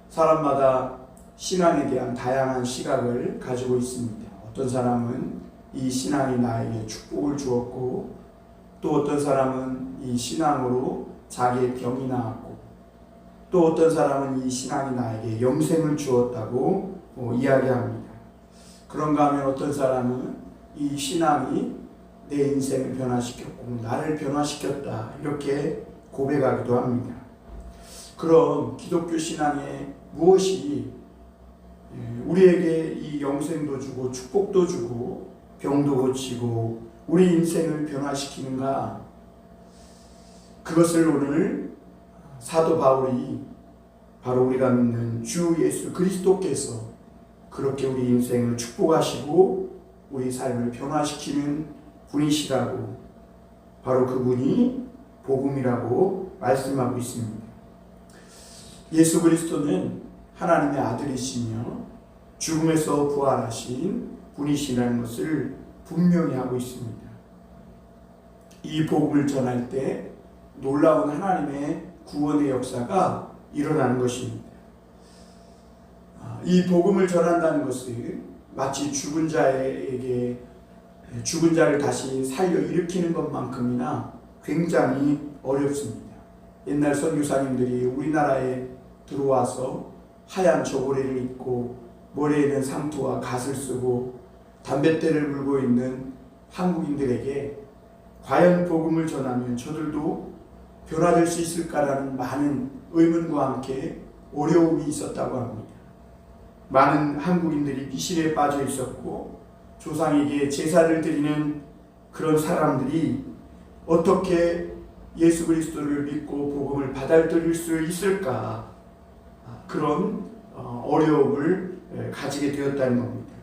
사람마다 신앙에 대한 다양한 시각을 가지고 있습니다. 어떤 사람은 이 신앙이 나에게 축복을 주었고, 또 어떤 사람은 이 신앙으로 자기의 병이 나았고, 또 어떤 사람은 이 신앙이 나에게 영생을 주었다고 이야기합니다. 그런가 하면 어떤 사람은 이 신앙이 내 인생을 변화시켰고 나를 변화시켰다 이렇게 고백하기도 합니다. 그럼 기독교 신앙에 무엇이 우리에게 이 영생도 주고 축복도 주고 병도 고치고 우리 인생을 변화시키는가? 그것을 오늘 사도 바울이 바로 우리가 믿는 주 예수 그리스도께서 그렇게 우리 인생을 축복하시고 우리 삶을 변화시키는 분이시라고, 바로 그분이 복음이라고 말씀하고 있습니다. 예수 그리스도는 하나님의 아들이시며 죽음에서 부활하신 분이시라는 것을 분명히 하고 있습니다. 이 복음을 전할 때 놀라운 하나님의 구원의 역사가 일어나는 것입니다. 이 복음을 전한다는 것은 마치 죽은 자를 다시 살려 일으키는 것만큼이나 굉장히 어렵습니다. 옛날 선교사님들이 우리나라에 들어와서 하얀 저고리를 입고 머리에는 상투와 갓을 쓰고 담뱃대를 물고 있는 한국인들에게 과연 복음을 전하면 저들도 변화될 수 있을까라는 많은 의문과 함께 어려움이 있었다고 합니다. 많은 한국인들이 미신에 빠져 있었고 조상에게 제사를 드리는 그런 사람들이 어떻게 예수 그리스도를 믿고 복음을 받아들일 수 있을까, 그런 어려움을 가지게 되었다는 겁니다.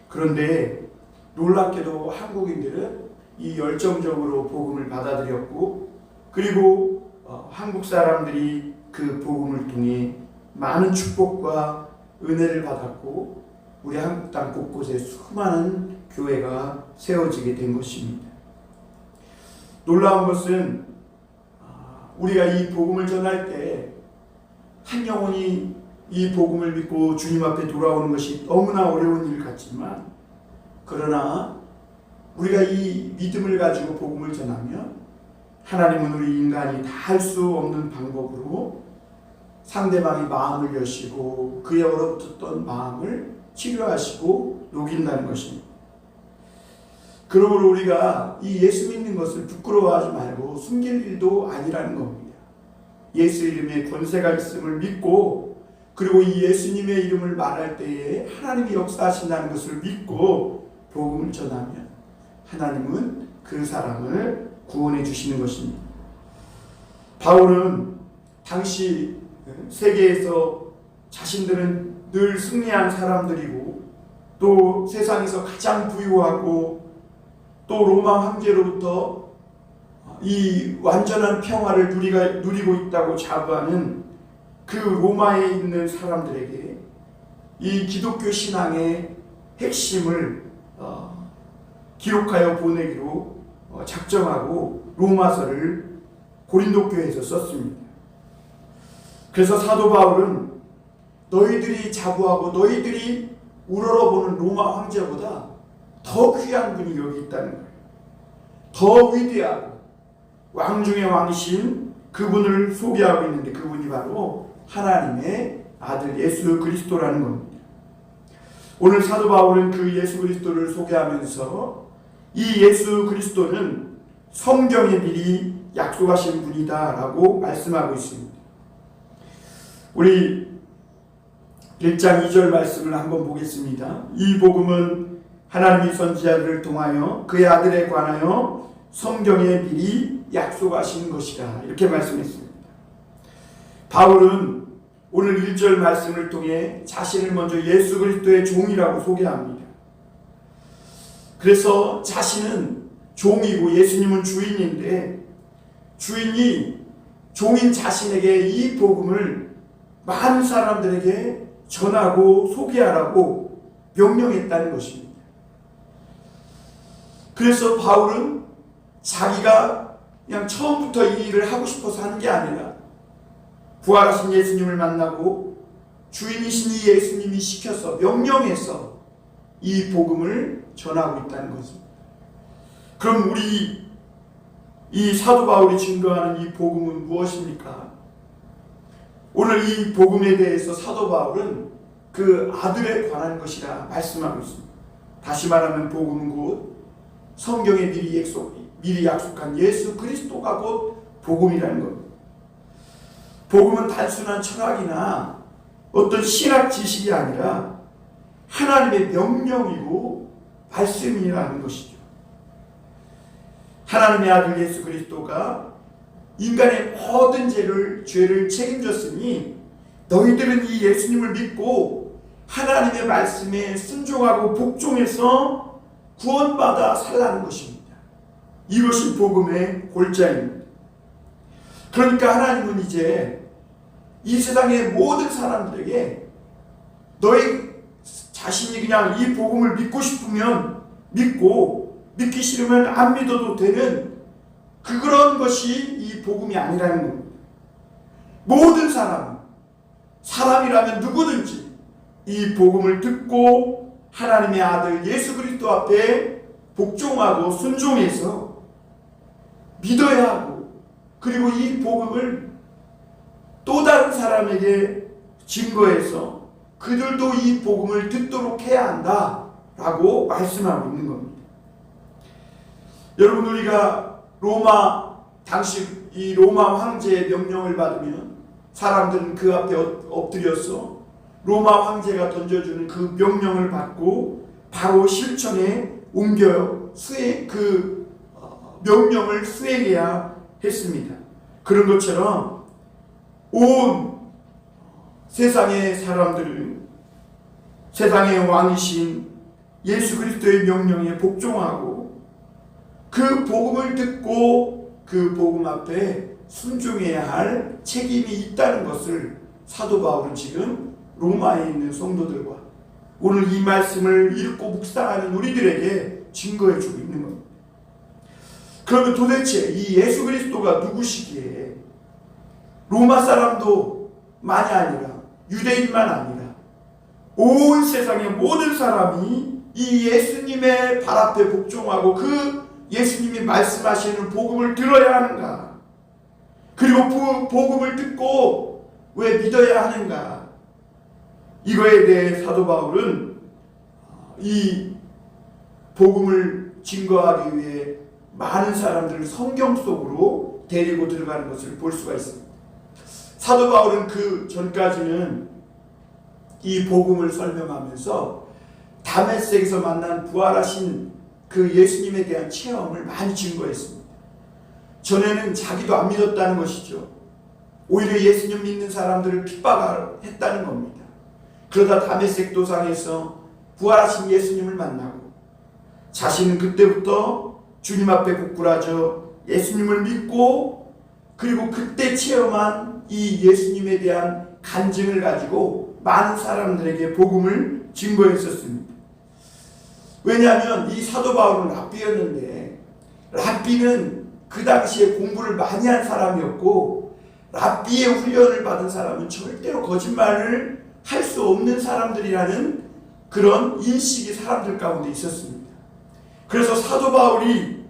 그런데 놀랍게도 한국인들은 이 열정적으로 복음을 받아들였고, 그리고 한국 사람들이 그 복음을 통해 많은 축복과 은혜를 받았고 우리 한국 땅 곳곳에 수많은 교회가 세워지게 된 것입니다. 놀라운 것은 우리가 이 복음을 전할 때 한 영혼이 이 복음을 믿고 주님 앞에 돌아오는 것이 너무나 어려운 일 같지만, 그러나 우리가 이 믿음을 가지고 복음을 전하면 하나님은 우리 인간이 다 할 수 없는 방법으로 상대방의 마음을 여시고 그의 얼어붙었던 마음을 치료하시고 녹인다는 것입니다. 그러므로 우리가 이 예수 믿는 것을 부끄러워하지 말고 숨길 일도 아니라는 겁니다. 예수 이름에 권세가 있음을 믿고, 그리고 이 예수님의 이름을 말할 때에 하나님이 역사하신다는 것을 믿고 복음을 전하면 하나님은 그 사람을 구원해 주시는 것입니다. 바울은 당시 세계에서 자신들은 늘 승리한 사람들이고 또 세상에서 가장 부유하고 또 로마 황제로부터 이 완전한 평화를 누리고 있다고 자부하는 그 로마에 있는 사람들에게 이 기독교 신앙의 핵심을 기록하여 보내기로 작정하고 로마서를 고린도 교회에서 썼습니다. 그래서 사도 바울은 너희들이 자부하고 너희들이 우러러보는 로마 황제보다 더 귀한 분이 여기 있다는 거예요. 더 위대하고 왕 중의 왕이신 그분을 소개하고 있는데, 그분이 바로 하나님의 아들 예수 그리스도라는 겁니다. 오늘 사도 바울은 그 예수 그리스도를 소개하면서 이 예수 그리스도는 성경에 미리 약속하신 분이다 라고 말씀하고 있습니다. 우리 1장 2절 말씀을 한번 보겠습니다. 이 복음은 하나님이 선지자들을 통하여 그의 아들에 관하여 성경에 미리 약속하신 것이다, 이렇게 말씀했습니다. 바울은 오늘 1절 말씀을 통해 자신을 먼저 예수 그리스도의 종이라고 소개합니다. 그래서 자신은 종이고 예수님은 주인인데, 주인이 종인 자신에게 이 복음을 많은 사람들에게 전하고 소개하라고 명령했다는 것입니다. 그래서 바울은 자기가 그냥 처음부터 이 일을 하고 싶어서 하는 게 아니라 부활하신 예수님을 만나고 주인이신 이 예수님이 시켜서 명령해서 이 복음을 전하고 있다는 것입니다. 그럼 우리 이 사도 바울이 증거하는 이 복음은 무엇입니까? 오늘 이 복음에 대해서 사도 바울은 그 아들에 관한 것이라 말씀하고 있습니다. 다시 말하면 복음은 곧 성경에 미리 약속한 예수 그리스도가 곧 복음이라는 겁니다. 복음은 단순한 철학이나 어떤 신학 지식이 아니라 하나님의 명령이고 말씀이라는 것이죠. 하나님의 아들 예수 그리스도가 인간의 모든 죄를 책임졌으니 너희들은 이 예수님을 믿고 하나님의 말씀에 순종하고 복종해서 구원받아 살라는 것입니다. 이것이 복음의 골자입니다. 그러니까 하나님은 이제 이 세상의 모든 사람들에게 너희 자신이 그냥 이 복음을 믿고 싶으면 믿고 믿기 싫으면 안 믿어도 되는 그런 것이 이 복음이 아니라는 겁니다. 모든 사람이라면 누구든지 이 복음을 듣고 하나님의 아들 예수 그리스도 앞에 복종하고 순종해서 믿어야 하고, 그리고 이 복음을 또 다른 사람에게 증거해서 그들도 이 복음을 듣도록 해야 한다라고 말씀하고 있는 겁니다. 여러분, 우리가 당시 이 로마 황제의 명령을 받으면 사람들은 그 앞에 엎드려서 로마 황제가 던져주는 그 명령을 받고 바로 실천에 옮겨 그 명령을 수행해야 했습니다. 그런 것처럼 온 세상의 사람들은 세상의 왕이신 예수 그리스도의 명령에 복종하고 그 복음을 듣고 그 복음 앞에 순종해야 할 책임이 있다는 것을 사도 바울은 지금 로마에 있는 성도들과 오늘 이 말씀을 읽고 묵상하는 우리들에게 증거해 주고 있는 겁니다. 그러면 도대체 이 예수 그리스도가 누구시기에 로마 사람도 만이 아니라 유대인만 아니라 온 세상의 모든 사람이 이 예수님의 발 앞에 복종하고 그 예수님이 말씀하시는 복음을 들어야 하는가? 그리고 그 복음을 듣고 왜 믿어야 하는가? 이거에 대해 사도 바울은 이 복음을 증거하기 위해 많은 사람들을 성경 속으로 데리고 들어가는 것을 볼 수가 있습니다. 사도 바울은 그 전까지는 이 복음을 설명하면서 다메섹에서 만난 부활하신 그 예수님에 대한 체험을 많이 증거했습니다. 전에는 자기도 안 믿었다는 것이죠. 오히려 예수님 믿는 사람들을 핍박했다는 겁니다. 그러다 다메섹 도상에서 부활하신 예수님을 만나고 자신은 그때부터 주님 앞에 부끄러져 예수님을 믿고, 그리고 그때 체험한 이 예수님에 대한 간증을 가지고 많은 사람들에게 복음을 증거했었습니다. 왜냐하면 이 사도 바울은 랍비였는데, 랍비는 그 당시에 공부를 많이 한 사람이었고 랍비의 훈련을 받은 사람은 절대로 거짓말을 할 수 없는 사람들이라는 그런 인식이 사람들 가운데 있었습니다. 그래서 사도 바울이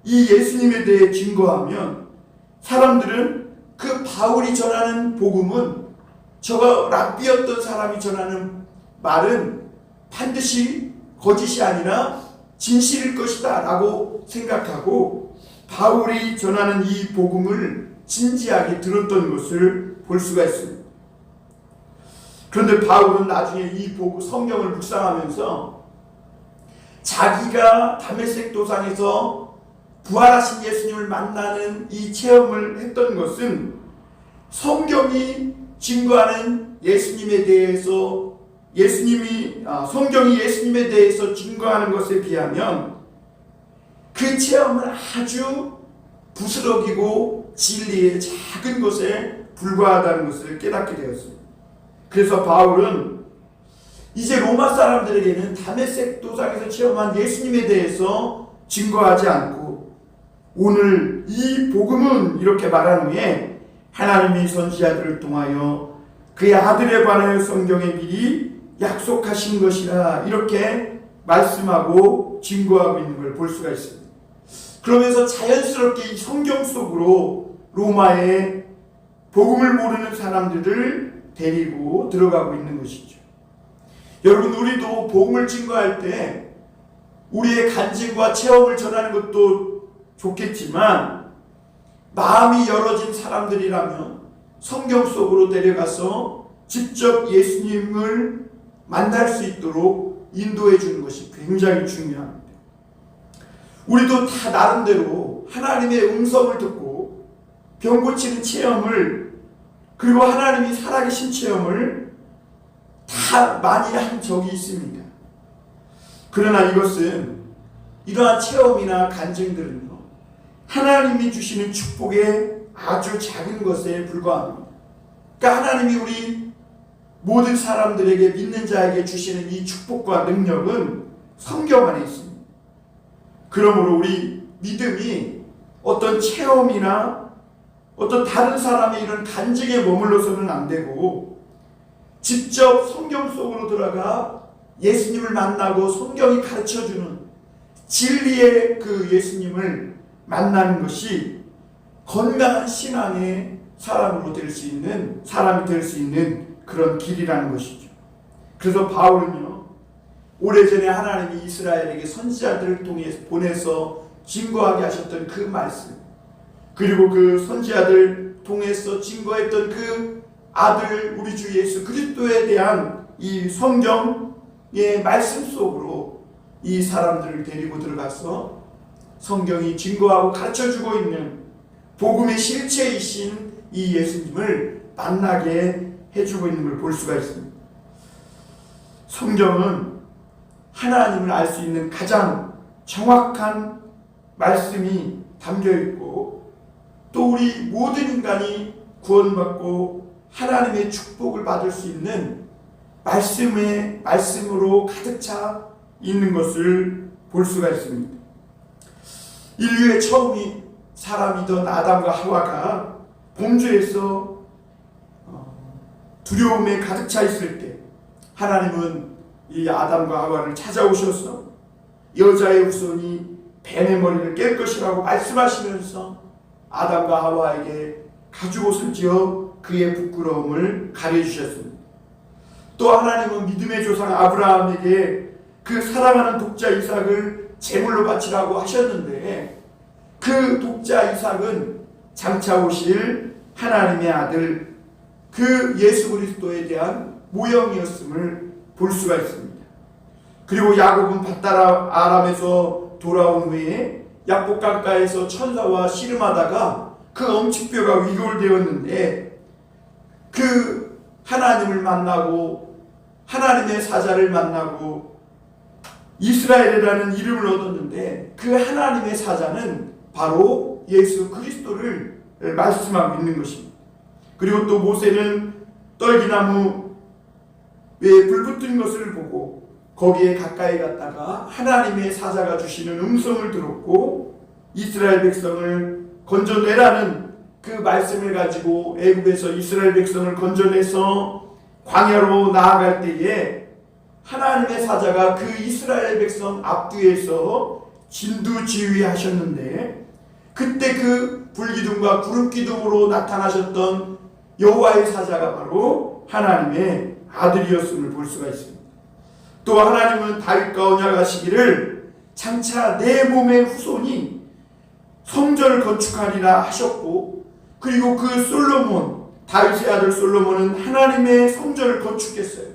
이 예수님에 대해 증거하면 사람들은 그 바울이 전하는 복음은 저가 랍비였던 사람이 전하는 말은 반드시 거짓이 아니라 진실일 것이다 라고 생각하고 바울이 전하는 이 복음을 진지하게 들었던 것을 볼 수가 있습니다. 그런데 바울은 나중에 이 성경을 묵상하면서 자기가 다메섹 도상에서 부활하신 예수님을 만나는 이 체험을 했던 것은 성경이 증거하는 예수님에 대해서 성경이 예수님에 대해서 증거하는 것에 비하면 그 체험은 아주 부스러기고 진리의 작은 것에 불과하다는 것을 깨닫게 되었습니다. 그래서 바울은 이제 로마 사람들에게는 다메섹 도상에서 체험한 예수님에 대해서 증거하지 않고 오늘 이 복음은 이렇게 말한 후에 하나님이 선지자들을 통하여 그의 아들에 관하여 성경에 미리 약속하신 것이라 이렇게 말씀하고 증거하고 있는 걸 볼 수가 있습니다. 그러면서 자연스럽게 이 성경 속으로 로마의 복음을 모르는 사람들을 데리고 들어가고 있는 것이죠. 여러분, 우리도 복음을 증거할 때 우리의 간증과 체험을 전하는 것도 좋겠지만 마음이 열어진 사람들이라면 성경 속으로 데려가서 직접 예수님을 만날 수 있도록 인도해 주는 것이 굉장히 중요합니다. 우리도 다 나름대로 하나님의 음성을 듣고 병 고치는 체험을, 그리고 하나님이 살아계신 체험을 다 많이 한 적이 있습니다. 그러나 이것은, 이러한 체험이나 간증들은요, 하나님이 주시는 축복의 아주 작은 것에 불과합니다. 그러니까 하나님이 우리 모든 사람들에게, 믿는 자에게 주시는 이 축복과 능력은 성경 안에 있습니다. 그러므로 우리 믿음이 어떤 체험이나 어떤 다른 사람의 이런 간증에 머물러서는 안 되고, 직접 성경 속으로 들어가 예수님을 만나고 성경이 가르쳐주는 진리의 그 예수님을 만나는 것이 건강한 신앙의 사람이 될 수 있는 그런 길이라는 것이죠. 그래서 바울은요, 오래전에 하나님이 이스라엘에게 선지자들을 통해 보내서 증거하게 하셨던 그 말씀, 그리고 그 선지자들 통해서 증거했던 그 아들 우리 주 예수 그리스도에 대한 이 성경의 말씀 속으로 이 사람들을 데리고 들어가서 성경이 증거하고 가르쳐주고 있는 복음의 실체이신 이 예수님을 만나게 해주고 있는 걸 볼 수가 있습니다. 성경은 하나님을 알 수 있는 가장 정확한 말씀이 담겨있고, 또 우리 모든 인간이 구원받고 하나님의 축복을 받을 수 있는 말씀으로 가득 차 있는 것을 볼 수가 있습니다. 인류의 처음이 사람이던 아담과 하와가 범죄에서 두려움에 가득 차 있을 때 하나님은 이 아담과 하와를 찾아오셔서 여자의 후손이 뱀의 머리를 깰 것이라고 말씀하시면서 아담과 하와에게 가죽옷을 지어 그의 부끄러움을 가려주셨습니다. 또 하나님은 믿음의 조상 아브라함에게 그 사랑하는 독자 이삭을 제물로 바치라고 하셨는데, 그 독자 이삭은 장차 오실 하나님의 아들 그 예수 그리스도에 대한 모형이었음을 볼 수가 있습니다. 그리고 야곱은 밧다라 아람에서 돌아온 후에 약복 강가에서 천사와 씨름하다가 그 엄칙뼈가 위골되었는데, 그 하나님을 만나고 하나님의 사자를 만나고 이스라엘이라는 이름을 얻었는데, 그 하나님의 사자는 바로 예수 그리스도를 말씀하고 있는 것입니다. 그리고 또 모세는 떨기나무에 불 붙은 것을 보고 거기에 가까이 갔다가 하나님의 사자가 주시는 음성을 들었고, 이스라엘 백성을 건져내라는 그 말씀을 가지고 애굽에서 이스라엘 백성을 건져내서 광야로 나아갈 때에 하나님의 사자가 그 이스라엘 백성 앞뒤에서 진두지휘하셨는데, 그때 그 불기둥과 구름기둥으로 나타나셨던 여호와의 사자가 바로 하나님의 아들이었음을 볼 수가 있습니다. 또 하나님은 다윗과 언약하시기를 장차 내 몸의 후손이 성전을 건축하리라 하셨고, 그리고 그 솔로몬, 다윗의 아들 솔로몬은 하나님의 성전을 건축했어요.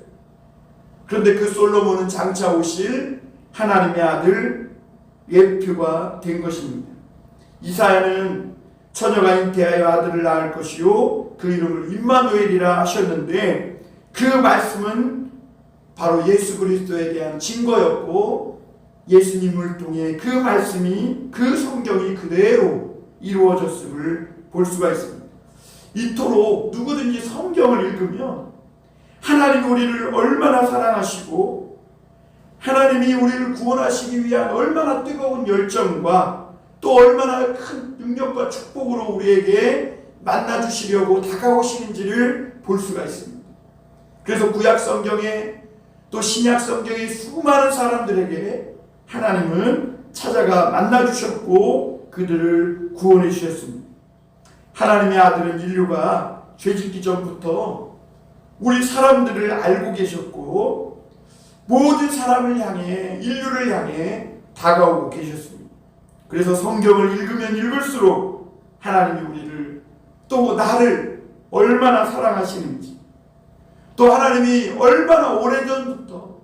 그런데 그 솔로몬은 장차 오실 하나님의 아들 예표가 된 것입니다. 이사야는 처녀가 잉태하여 아들을 낳을 것이요 그 이름을 임마누엘이라 하셨는데, 그 말씀은 바로 예수 그리스도에 대한 증거였고, 예수님을 통해 그 말씀이, 그 성경이 그대로 이루어졌음을 볼 수가 있습니다. 이토록 누구든지 성경을 읽으면 하나님이 우리를 얼마나 사랑하시고 하나님이 우리를 구원하시기 위한 얼마나 뜨거운 열정과 또 얼마나 큰 능력과 축복으로 우리에게 만나주시려고 다가오시는지를 볼 수가 있습니다. 그래서 구약 성경에 또 신약 성경의 수많은 사람들에게 하나님은 찾아가 만나주셨고 그들을 구원해 주셨습니다. 하나님의 아들은 인류가 죄짓기 전부터 우리 사람들을 알고 계셨고 모든 사람을 향해 인류를 향해 다가오고 계셨습니다. 그래서 성경을 읽으면 읽을수록 하나님이 우리를 또 나를 얼마나 사랑하시는지 또 하나님이 얼마나 오래전부터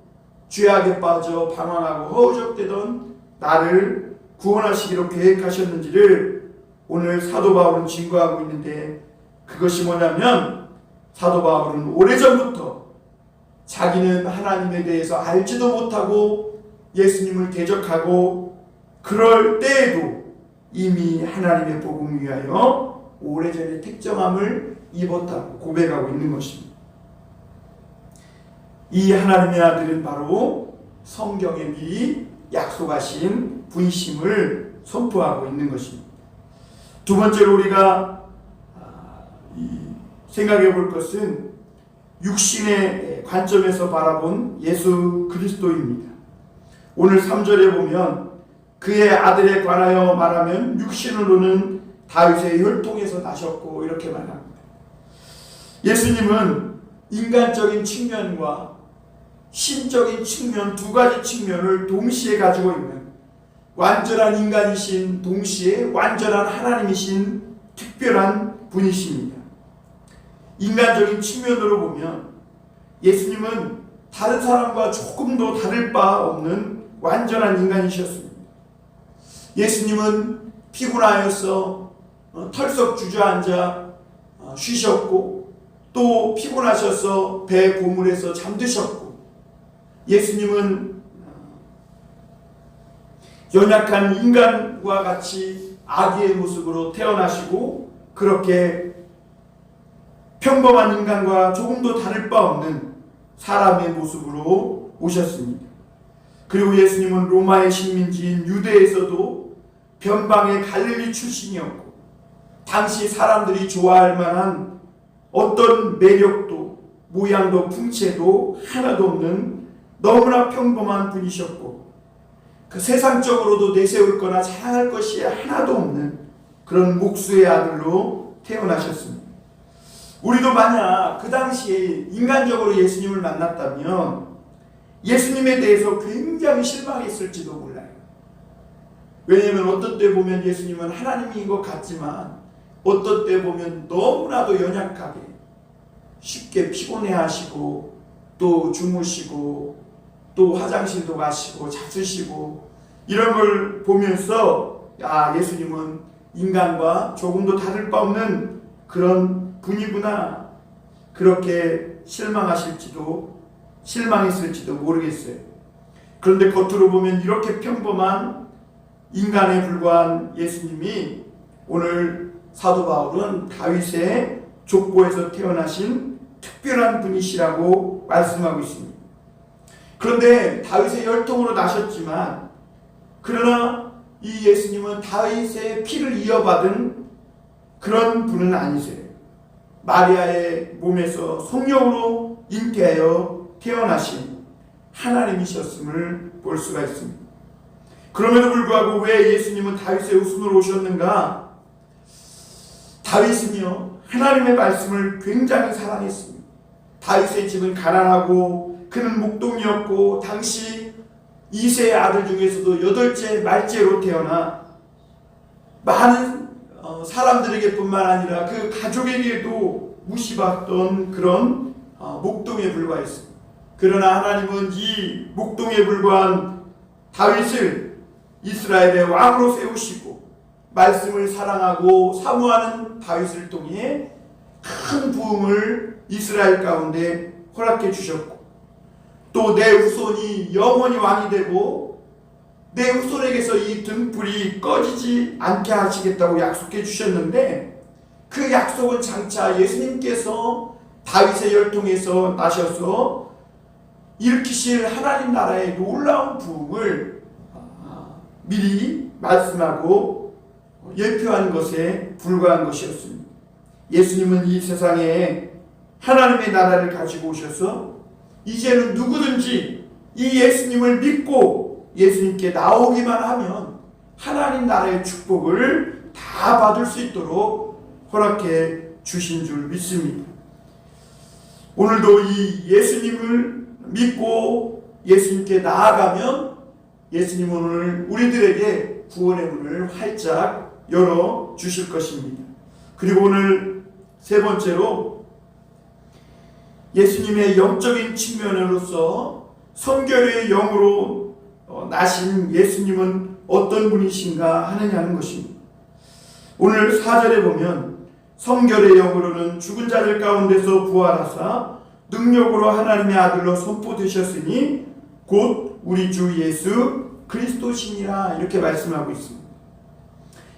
죄악에 빠져 방황하고 허우적대던 나를 구원하시기로 계획하셨는지를 오늘 사도 바울은 증거하고 있는데 그것이 뭐냐면 사도 바울은 오래전부터 자기는 하나님에 대해서 알지도 못하고 예수님을 대적하고 그럴 때에도 이미 하나님의 복음을 위하여 오래전에 택정함을 입었다고 고백하고 있는 것입니다. 이 하나님의 아들은 바로 성경에 미리 약속하신 분심을 선포하고 있는 것입니다. 두 번째로 우리가 생각해 볼 것은 육신의 관점에서 바라본 예수 그리스도입니다. 오늘 3절에 보면 그의 아들에 관하여 말하면 육신으로는 다윗의 혈통에서 나셨고 이렇게 말합니다. 예수님은 인간적인 측면과 신적인 측면 두 가지 측면을 동시에 가지고 있는 완전한 인간이신 동시에 완전한 하나님이신 특별한 분이십니다. 인간적인 측면으로 보면 예수님은 다른 사람과 조금도 다를 바 없는 완전한 인간이셨습니다. 예수님은 피곤하여서 털썩 주저앉아 쉬셨고 또 피곤하셔서 배 고물에서 잠드셨고 예수님은 연약한 인간과 같이 아기의 모습으로 태어나시고 그렇게 평범한 인간과 조금도 다를 바 없는 사람의 모습으로 오셨습니다. 그리고 예수님은 로마의 식민지인 유대에서도 변방의 갈릴리 출신이었고 당시 사람들이 좋아할 만한 어떤 매력도 모양도 풍채도 하나도 없는 너무나 평범한 분이셨고 그 세상적으로도 내세울 거나 자랑할 것이 하나도 없는 그런 목수의 아들로 태어나셨습니다. 우리도 만약 그 당시에 인간적으로 예수님을 만났다면 예수님에 대해서 굉장히 실망했을지도 몰라요. 왜냐하면 어떤 때 보면 예수님은 하나님인 것 같지만 어떤 때 보면 너무나도 연약하게 쉽게 피곤해하시고 또 주무시고 또 화장실도 가시고 잡수시고 이런 걸 보면서 예수님은 인간과 조금도 다를 바 없는 그런 분이구나 그렇게 실망했을지도 모르겠어요. 그런데 겉으로 보면 이렇게 평범한 인간에 불과한 예수님이 오늘 사도 바울은 다윗의 족보에서 태어나신 특별한 분이시라고 말씀하고 있습니다. 그런데 다윗의 혈통으로 나셨지만 그러나 이 예수님은 다윗의 피를 이어받은 그런 분은 아니세요. 마리아의 몸에서 성령으로 잉태하여 태어나신 하나님이셨음을 볼 수가 있습니다. 그럼에도 불구하고 왜 예수님은 다윗의 후손으로 오셨는가? 다윗은요 하나님의 말씀을 굉장히 사랑했습니다. 다윗의 집은 가난하고 그는 목동이었고 당시 2세의 아들 중에서도 8째 말째로 태어나 많은 사람들에게 뿐만 아니라 그 가족에게도 무시받던 그런 목동에 불과했습니다. 그러나 하나님은 이 목동에 불과한 다윗을 이스라엘의 왕으로 세우시고 말씀을 사랑하고 사모하는 다윗을 통해 큰 부흥을 이스라엘 가운데 허락해 주셨고 또 내 후손이 영원히 왕이 되고 내 후손에게서 이 등불이 꺼지지 않게 하시겠다고 약속해 주셨는데 그 약속은 장차 예수님께서 다윗의 혈통에서 나셔서 일으키실 하나님 나라의 놀라운 부흥을 미리 말씀하고 예표한 것에 불과한 것이었습니다. 예수님은 이 세상에 하나님의 나라를 가지고 오셔서 이제는 누구든지 이 예수님을 믿고 예수님께 나오기만 하면 하나님 나라의 축복을 다 받을 수 있도록 허락해 주신 줄 믿습니다. 오늘도 이 예수님을 믿고 예수님께 나아가면 예수님은 오늘 우리들에게 구원의 문을 활짝 열어 주실 것입니다. 그리고 오늘 세 번째로 예수님의 영적인 측면으로서 성결의 영으로 나신 예수님은 어떤 분이신가 하느냐는 것입니다. 오늘 4절에 보면 성결의 영으로는 죽은 자들 가운데서 부활하사 능력으로 하나님의 아들로 선포되셨으니 곧 우리 주 예수 그리스도시니라 이렇게 말씀하고 있습니다.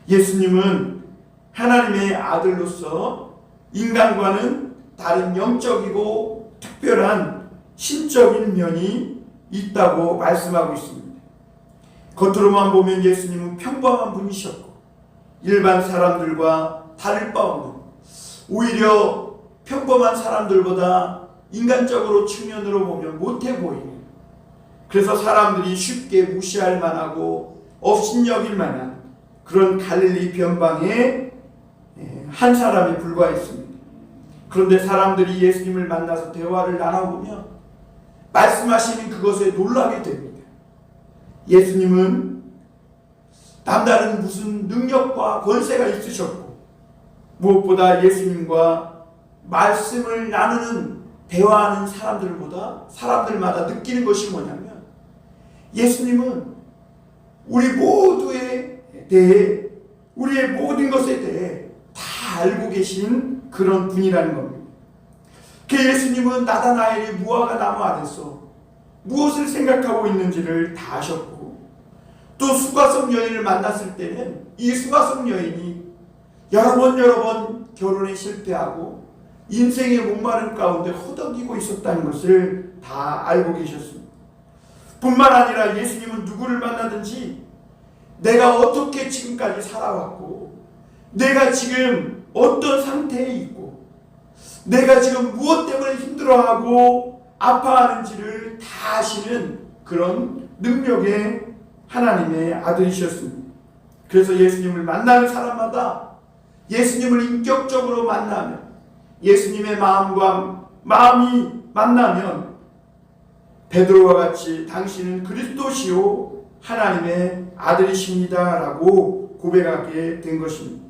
예수님은 하나님의 아들로서 인간과는 다른 영적이고 특별한 신적인 면이 있다고 말씀하고 있습니다. 겉으로만 보면 예수님은 평범한 분이셨고 일반 사람들과 다를 바 없는, 오히려 평범한 사람들보다 인간적으로 측면으로 보면 못해 보이는, 그래서 사람들이 쉽게 무시할 만하고 업신여길 만한 그런 갈릴리 변방의 한 사람이 불과했습니다. 그런데 사람들이 예수님을 만나서 대화를 나눠보면 말씀하시는 그것에 놀라게 됩니다. 예수님은 남다른 무슨 능력과 권세가 있으셨고 무엇보다 예수님과 말씀을 나누는 대화하는 사람들마다 느끼는 것이 뭐냐면 예수님은 우리 모두에 대해, 우리의 모든 것에 대해 다 알고 계신 그런 분이라는 겁니다. 그 예수님은 나다나엘이 무화과 나무 아래서 무엇을 생각하고 있는지를 다 아셨고, 또 수가성 여인을 만났을 때는 이 수가성 여인이 여러 번 결혼에 실패하고 인생의 목마름 가운데 허덕이고 있었다는 것을 다 알고 계셨습니다. 뿐만 아니라 예수님은 누구를 만나든지 내가 어떻게 지금까지 살아왔고, 내가 지금 어떤 상태에 있고, 내가 지금 무엇 때문에 힘들어하고 아파하는지를 다 아시는 그런 능력의 하나님의 아들이셨습니다. 그래서 예수님을 만나는 사람마다 예수님을 인격적으로 만나면, 예수님의 마음이 만나면 베드로와 같이 당신은 그리스도시요 하나님의 아들이십니다 라고 고백하게 된 것입니다.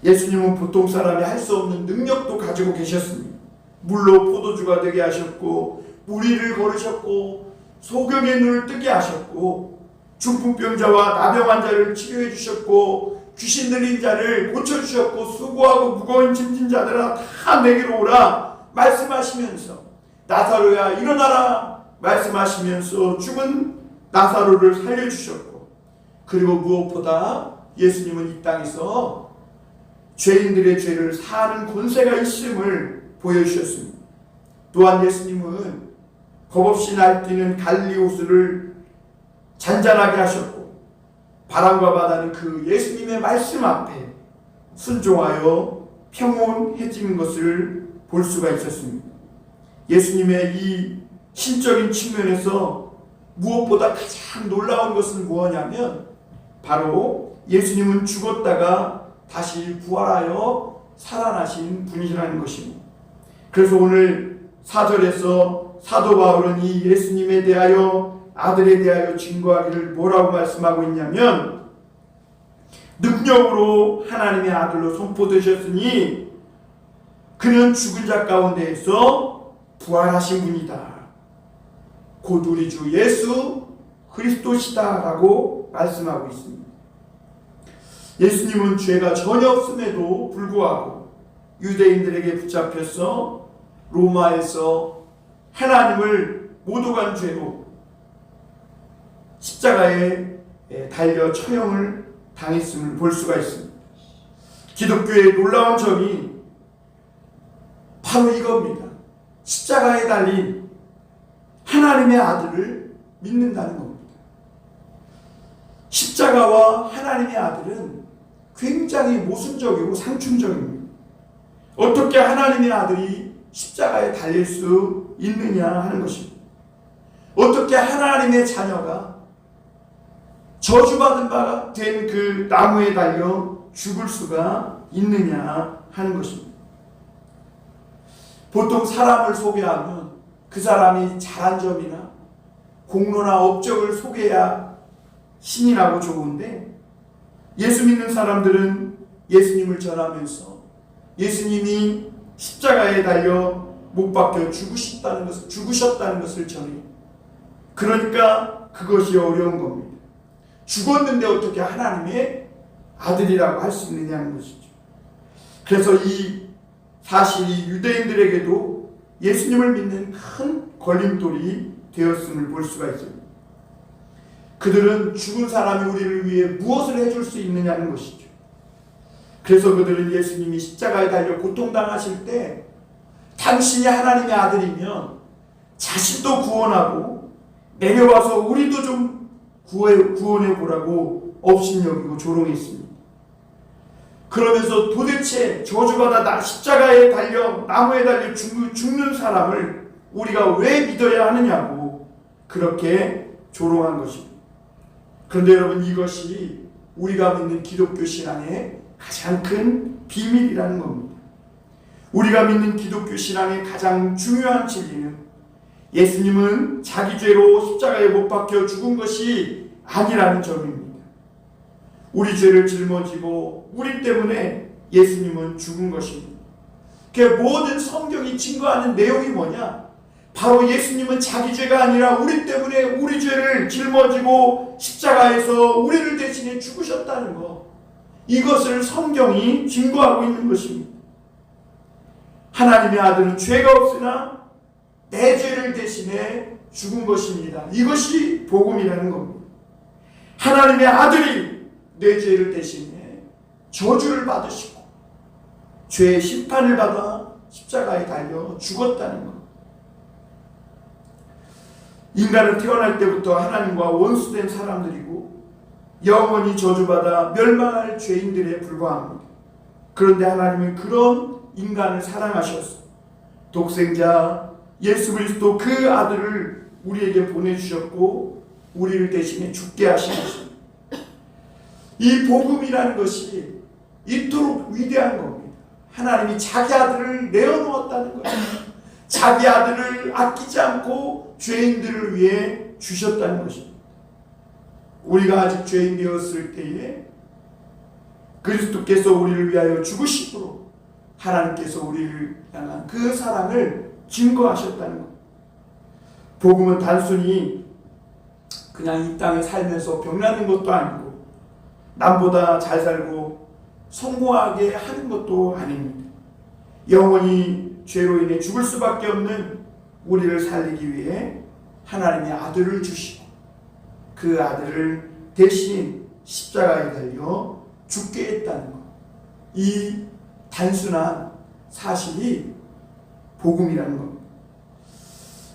예수님은 보통 사람이 할 수 없는 능력도 가지고 계셨습니다. 물로 포도주가 되게 하셨고, 무리를 걸으셨고, 소경의 눈을 뜨게 하셨고, 중풍병자와 나병 환자를 치료해 주셨고, 귀신 들린 자를 고쳐주셨고, 수고하고 무거운 짐진 자들아 다 내게로 오라 말씀하시면서, 나사로야 일어나라 말씀하시면서 죽은 나사로를 살려주셨고, 그리고 무엇보다 예수님은 이 땅에서 죄인들의 죄를 사하는 권세가 있음을 보여주셨습니다. 또한 예수님은 겁없이 날뛰는 갈릴리 호수를 잔잔하게 하셨고, 바람과 바다는 그 예수님의 말씀 앞에 순종하여 평온해지는 것을 볼 수가 있었습니다. 예수님의 이 신적인 측면에서 무엇보다 가장 놀라운 것은 무엇이냐면 바로 예수님은 죽었다가 다시 부활하여 살아나신 분이라는 것입니다. 그래서 오늘 4절에서 사도 바울은 이 예수님에 대하여, 아들에 대하여 증거하기를 뭐라고 말씀하고 있냐면, 능력으로 하나님의 아들로 선포되셨으니 그는 죽은 자 가운데에서 부활하신 분이다. 곧 우리 주 예수 그리스도시다 라고 말씀하고 있습니다. 예수님은 죄가 전혀 없음에도 불구하고 유대인들에게 붙잡혀서 로마에서 하나님을 모독한 죄로 십자가에 달려 처형을 당했음을 볼 수가 있습니다. 기독교의 놀라운 점이 바로 이겁니다. 십자가에 달린 하나님의 아들을 믿는다는 겁니다. 십자가와 하나님의 아들은 굉장히 모순적이고 상충적입니다. 어떻게 하나님의 아들이 십자가에 달릴 수 있느냐 하는 것입니다. 어떻게 하나님의 자녀가 저주받은 바가 된 그 나무에 달려 죽을 수가 있느냐 하는 것입니다. 보통 사람을 소개하면 그 사람이 잘한 점이나 공로나 업적을 소개해야 신이 나고 좋은데, 예수 믿는 사람들은 예수님을 전하면서 예수님이 십자가에 달려 못 박혀 죽으셨다는 것을 전해요. 그러니까 그것이 어려운 겁니다. 죽었는데 어떻게 하나님의 아들이라고 할 수 있느냐는 것이죠. 그래서 이 사실이 유대인들에게도 예수님을 믿는 큰 걸림돌이 되었음을 볼 수가 있습니다. 그들은 죽은 사람이 우리를 위해 무엇을 해줄 수 있느냐는 것이죠. 그래서 그들은 예수님이 십자가에 달려 고통당하실 때 당신이 하나님의 아들이면 자신도 구원하고 내려와서 우리도 좀 구원해 보라고 업신여기고 조롱했습니다. 그러면서 도대체 저주받아 십자가에 달려 나무에 달려 죽는 사람을 우리가 왜 믿어야 하느냐고 그렇게 조롱한 것입니다. 그런데 여러분, 이것이 우리가 믿는 기독교 신앙의 가장 큰 비밀이라는 겁니다. 우리가 믿는 기독교 신앙의 가장 중요한 진리는 예수님은 자기 죄로 십자가에 못 박혀 죽은 것이 아니라는 점입니다. 우리 죄를 짊어지고 우리 때문에 예수님은 죽은 것입니다. 그 모든 성경이 증거하는 내용이 뭐냐? 바로 예수님은 자기 죄가 아니라 우리 때문에 우리 죄를 짊어지고 십자가에서 우리를 대신해 죽으셨다는 것. 이것을 성경이 증거하고 있는 것입니다. 하나님의 아들은 죄가 없으나 내 죄를 대신해 죽은 것입니다. 이것이 복음이라는 겁니다. 하나님의 아들이 내 죄를 대신해 저주를 받으시고 죄의 심판을 받아 십자가에 달려 죽었다는 것. 인간은 태어날 때부터 하나님과 원수된 사람들이고 영원히 저주받아 멸망할 죄인들에 불과합니다. 그런데 하나님은 그런 인간을 사랑하셔서 독생자 예수 그리스도 그 아들을 우리에게 보내주셨고 우리를 대신해 죽게 하신 것입니다. 이 복음이라는 것이 이토록 위대한 겁니다. 하나님이 자기 아들을 내어놓았다는 거예요. 자기 아들을 아끼지 않고 죄인들을 위해 주셨다는 것입니다. 우리가 아직 죄인 되었을 때에 그리스도께서 우리를 위하여 죽으심으로 하나님께서 우리를 향한 그 사랑을 증거하셨다는 것. 복음은 단순히 그냥 이 땅에 살면서 병나는 것도 아니고 남보다 잘 살고 성공하게 하는 것도 아닙니다. 영원히 죄로 인해 죽을 수밖에 없는 우리를 살리기 위해 하나님의 아들을 주시고 그 아들을 대신 십자가에 달려 죽게 했다는 것. 이 단순한 사실이 복음이라는 겁니다.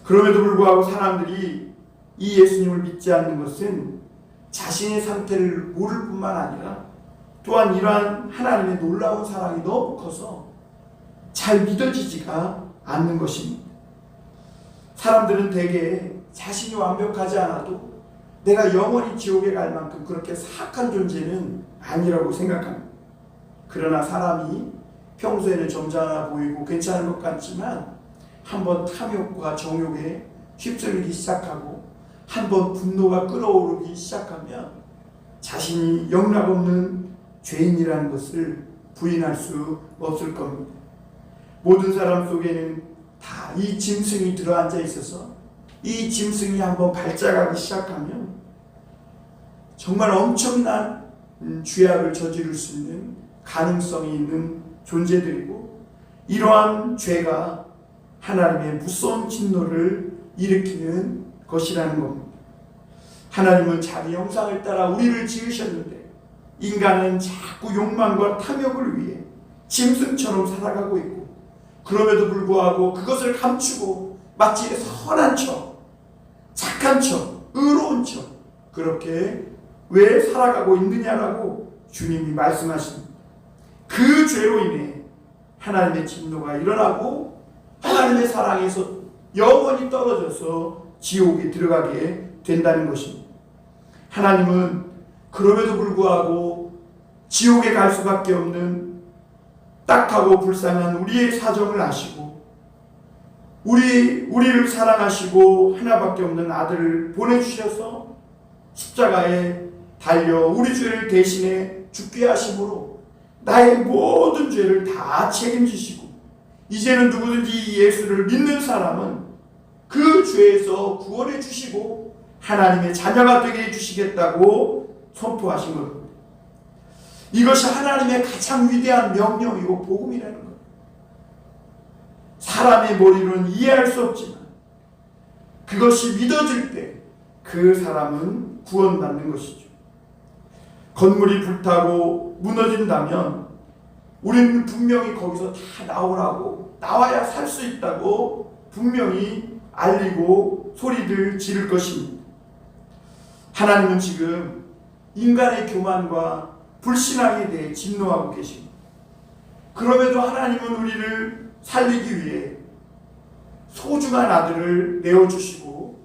그럼에도 불구하고 사람들이 이 예수님을 믿지 않는 것은 자신의 상태를 모를 뿐만 아니라 또한 이러한 하나님의 놀라운 사랑이 너무 커서 잘 믿어지지가 않는 것입니다. 사람들은 대개 자신이 완벽하지 않아도 내가 영원히 지옥에 갈 만큼 그렇게 사악한 존재는 아니라고 생각합니다. 그러나 사람이 평소에는 점잖아 보이고 괜찮은 것 같지만 한번 탐욕과 정욕에 휩쓸리기 시작하고 한번 분노가 끓어오르기 시작하면 자신이 영락없는 죄인이라는 것을 부인할 수 없을 겁니다. 모든 사람 속에는 다 이 짐승이 들어앉아 있어서 이 짐승이 한번 발작하기 시작하면 정말 엄청난 죄악을 저지를 수 있는 가능성이 있는 존재들이고 이러한 죄가 하나님의 무서운 진노를 일으키는 것이라는 겁니다. 하나님은 자기 형상을 따라 우리를 지으셨는데 인간은 자꾸 욕망과 탐욕을 위해 짐승처럼 살아가고 있고 그럼에도 불구하고 그것을 감추고 마치 선한 척, 착한 척, 의로운 척 그렇게 왜 살아가고 있느냐라고 주님이 말씀하십니다. 그 죄로 인해 하나님의 진노가 일어나고 하나님의 사랑에서 영원히 떨어져서 지옥에 들어가게 된다는 것입니다. 하나님은 그럼에도 불구하고 지옥에 갈 수밖에 없는 딱하고 불쌍한 우리의 사정을 아시고 우리를 사랑하시고 하나밖에 없는 아들을 보내주셔서 십자가에 달려 우리 죄를 대신해 죽게 하심으로 나의 모든 죄를 다 책임지시고 이제는 누구든지 이 예수를 믿는 사람은 그 죄에서 구원해 주시고 하나님의 자녀가 되게 해주시겠다고 선포하신 겁니다. 이것이 하나님의 가장 위대한 명령이고 복음이라는 것. 사람의 머리로는 이해할 수 없지만 그것이 믿어질 때 그 사람은 구원받는 것이죠. 건물이 불타고 무너진다면 우리는 분명히 거기서 다 나와야 살 수 있다고 분명히 알리고 소리를 지를 것입니다. 하나님은 지금 인간의 교만과 불신앙에 대해 진노하고 계십니다. 그럼에도 하나님은 우리를 살리기 위해 소중한 아들을 내어주시고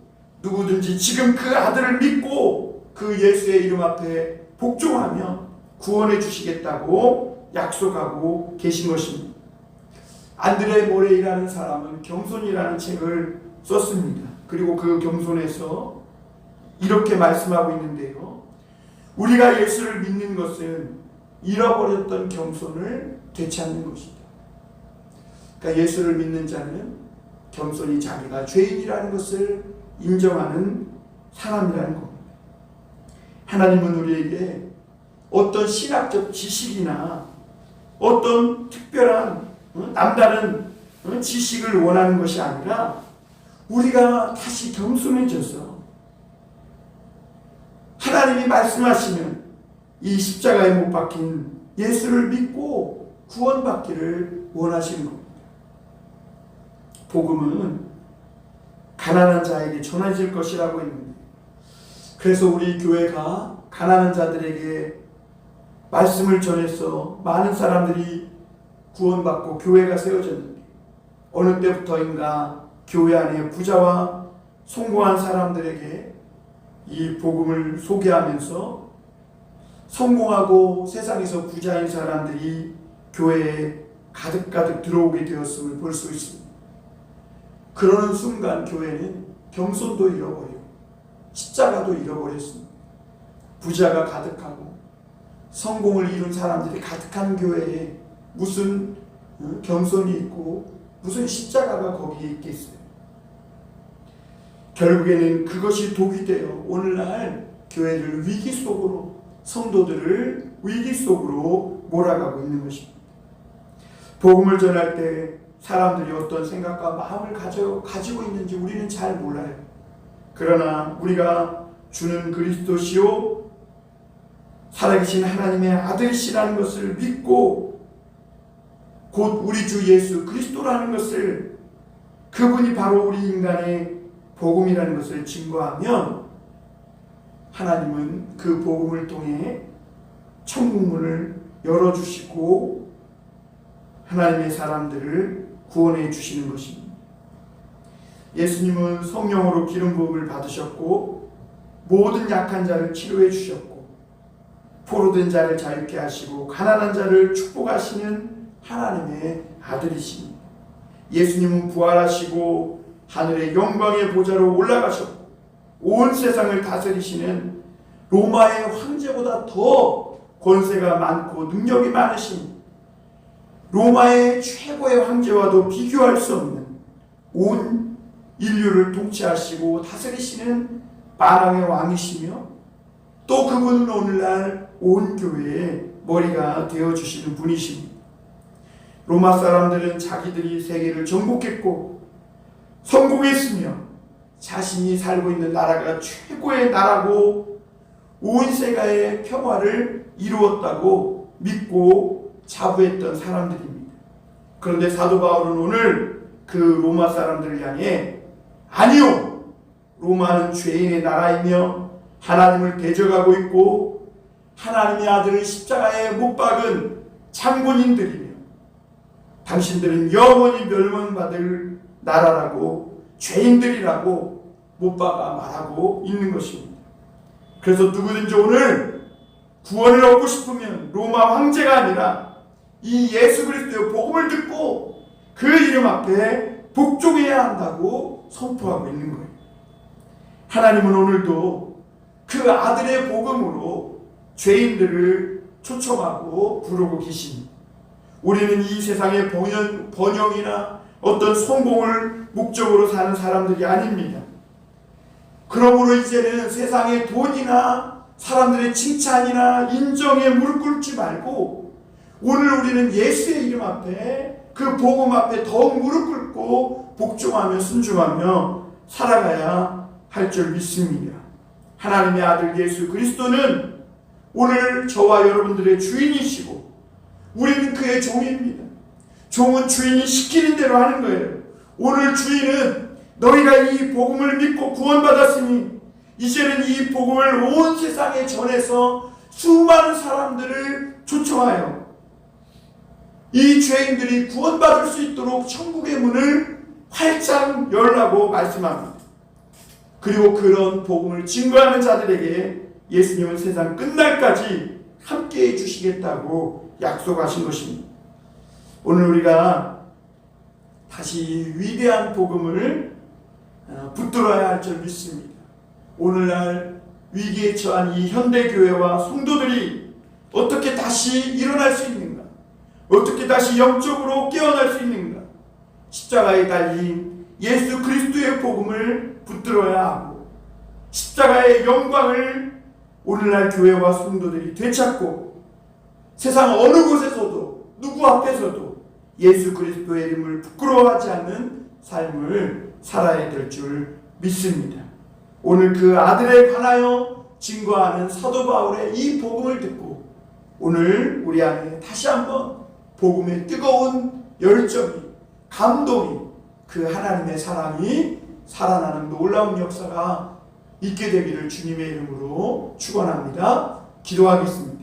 누구든지 지금 그 아들을 믿고 그 예수의 이름 앞에 복종하며 구원해 주시겠다고 약속하고 계신 것입니다. 안드레 모레이라는 사람은 겸손이라는 책을 썼습니다. 그리고 그 겸손에서 이렇게 말씀하고 있는데요. 우리가 예수를 믿는 것은 잃어버렸던 겸손을 되찾는 것이다. 그러니까 예수를 믿는 자는 겸손히 자기가 죄인이라는 것을 인정하는 사람이라는 겁니다. 하나님은 우리에게 어떤 신학적 지식이나 어떤 특별한 남다른 지식을 원하는 것이 아니라 우리가 다시 겸손해져서 하나님이 말씀하시는 이 십자가에 못 박힌 예수를 믿고 구원받기를 원하시는 겁니다. 복음은 가난한 자에게 전해질 것이라고 했는데, 그래서 우리 교회가 가난한 자들에게 말씀을 전해서 많은 사람들이 구원받고 교회가 세워졌는데, 어느 때부터인가 교회 안에 부자와 성공한 사람들에게 이 복음을 소개하면서 성공하고 세상에서 부자인 사람들이 교회에 가득가득 들어오게 되었음을 볼 수 있습니다. 그러는 순간 교회는 겸손도 잃어버리고 십자가도 잃어버렸습니다. 부자가 가득하고 성공을 이룬 사람들이 가득한 교회에 무슨 겸손이 있고 무슨 십자가가 거기에 있겠어요. 결국에는 그것이 독이 되어 오늘날 교회를 위기 속으로, 성도들을 위기 속으로 몰아가고 있는 것입니다. 복음을 전할 때 사람들이 어떤 생각과 마음을 가지고 있는지 우리는 잘 몰라요. 그러나 우리가 주는 그리스도시요 살아계신 하나님의 아들이시라는 것을 믿고 곧 우리 주 예수 그리스도라는 것을, 그분이 바로 우리 인간의 복음이라는 것을 증거하면 하나님은 그 복음을 통해 천국문을 열어주시고 하나님의 사람들을 구원해 주시는 것입니다. 예수님은 성령으로 기름 부음을 받으셨고 모든 약한 자를 치료해 주셨고 포로된 자를 자유케 하시고 가난한 자를 축복하시는 하나님의 아들이십니다. 예수님은 부활하시고 하늘의 영광의 보좌로 올라가셨고 온 세상을 다스리시는 로마의 황제보다 더 권세가 많고 능력이 많으신 로마의 최고의 황제와도 비교할 수 없는 온 인류를 통치하시고 다스리시는 만왕의 왕이시며 또 그분은 오늘날 온 교회의 머리가 되어주시는 분이십니다. 로마 사람들은 자기들이 세계를 정복했고 성공했으며 자신이 살고 있는 나라가 최고의 나라고 온 세계의 평화를 이루었다고 믿고 자부했던 사람들입니다. 그런데 사도 바울은 오늘 그 로마 사람들을 향해 아니요! 로마는 죄인의 나라이며 하나님을 대적하고 있고 하나님의 아들을 십자가에 못 박은 장본인들이며 당신들은 영원히 멸망받을 나라라고 죄인들이라고 못 박아 말하고 있는 것입니다. 그래서 누구든지 오늘 구원을 얻고 싶으면 로마 황제가 아니라 이 예수 그리스도의 복음을 듣고 그 이름 앞에 복종해야 한다고 선포하고 있는 거예요. 하나님은 오늘도 그 아들의 복음으로 죄인들을 초청하고 부르고 계십니다. 우리는 이 세상의 번영이나 어떤 성공을 목적으로 사는 사람들이 아닙니다. 그러므로 이제는 세상의 돈이나 사람들의 칭찬이나 인정에 무릎 꿇지 말고 오늘 우리는 예수의 이름 앞에 그 복음 앞에 더욱 무릎 꿇고 복종하며 순종하며 살아가야 할 줄 믿습니다. 하나님의 아들 예수 그리스도는 오늘 저와 여러분들의 주인이시고 우리는 그의 종입니다. 종은 주인이 시키는 대로 하는 거예요. 오늘 주인은 너희가 이 복음을 믿고 구원받았으니 이제는 이 복음을 온 세상에 전해서 수많은 사람들을 초청하여 이 죄인들이 구원받을 수 있도록 천국의 문을 활짝 열라고 말씀합니다. 그리고 그런 복음을 증거하는 자들에게 예수님은 세상 끝날까지 함께해 주시겠다고 약속하신 것입니다. 오늘 우리가 다시 위대한 복음을 붙들어야 할 줄 믿습니다. 오늘날 위기에 처한 이 현대교회와 성도들이 어떻게 다시 일어날 수 있는가? 어떻게 다시 영적으로 깨어날 수 있는가? 십자가에 달린 예수 그리스도의 복음을 붙들어야 하고 십자가의 영광을 오늘날 교회와 성도들이 되찾고 세상 어느 곳에서도 누구 앞에서도 예수 그리스도의 이름을 부끄러워하지 않는 삶을 살아야 될 줄 믿습니다. 오늘 그 아들에 관하여 증거하는 사도 바울의 이 복음을 듣고 오늘 우리 안에 다시 한번 복음의 뜨거운 열정이, 감동이, 그 하나님의 사랑이 살아나는 놀라운 역사가 있게 되기를 주님의 이름으로 축원합니다. 기도하겠습니다.